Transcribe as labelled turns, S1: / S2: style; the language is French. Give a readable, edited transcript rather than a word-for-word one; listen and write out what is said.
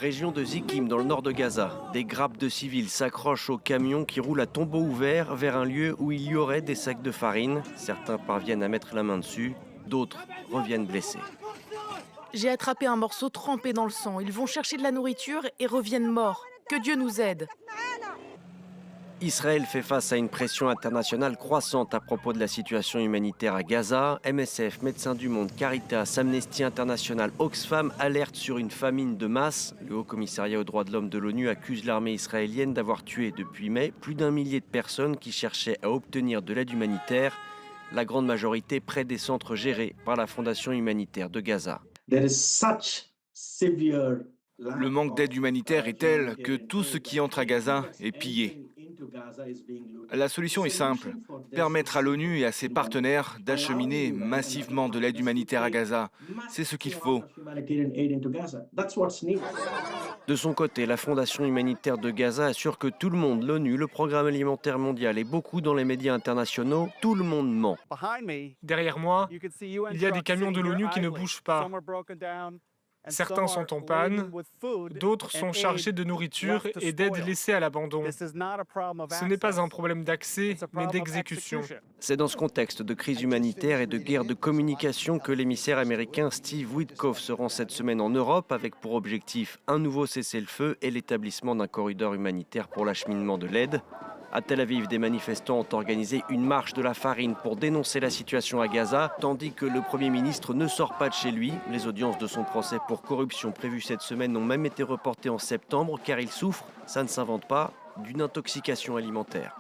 S1: Région de Zikim, dans le nord de Gaza. Des grappes de civils s'accrochent aux camions qui roulent à tombeau ouvert vers un lieu où il y aurait des sacs de farine. Certains parviennent à mettre la main dessus, d'autres reviennent blessés.
S2: J'ai attrapé un morceau trempé dans le sang. Ils vont chercher de la nourriture et reviennent morts. Que Dieu nous aide.
S1: Israël fait face à une pression internationale croissante à propos de la situation humanitaire à Gaza. MSF, Médecins du Monde, Caritas, Amnesty International, Oxfam alertent sur une famine de masse. Le Haut-Commissariat aux droits de l'homme de l'ONU accuse l'armée israélienne d'avoir tué depuis mai plus d'1 millier de personnes qui cherchaient à obtenir de l'aide humanitaire. La grande majorité près des centres gérés par la Fondation humanitaire de Gaza.
S3: Le manque d'aide humanitaire est tel que tout ce qui entre à Gaza est pillé. La solution est simple, permettre à l'ONU et à ses partenaires d'acheminer massivement de l'aide humanitaire à Gaza. C'est ce qu'il faut.
S1: De son côté, la Fondation humanitaire de Gaza assure que tout le monde, l'ONU, le Programme alimentaire mondial et beaucoup dans les médias internationaux, tout le monde ment.
S4: Derrière moi, il y a des camions de l'ONU qui ne bougent pas. Certains sont en panne, d'autres sont chargés de nourriture et d'aide laissée à l'abandon. Ce n'est pas un problème d'accès, mais d'exécution.
S1: C'est dans ce contexte de crise humanitaire et de guerre de communication que l'émissaire américain Steve Witkoff se rend cette semaine en Europe avec pour objectif un nouveau cessez-le-feu et l'établissement d'un corridor humanitaire pour l'acheminement de l'aide. À Tel Aviv, des manifestants ont organisé une marche de la farine pour dénoncer la situation à Gaza, tandis que le Premier ministre ne sort pas de chez lui. Les audiences de son procès pour corruption prévues cette semaine ont même été reportées en septembre car il souffre, ça ne s'invente pas, d'une intoxication alimentaire.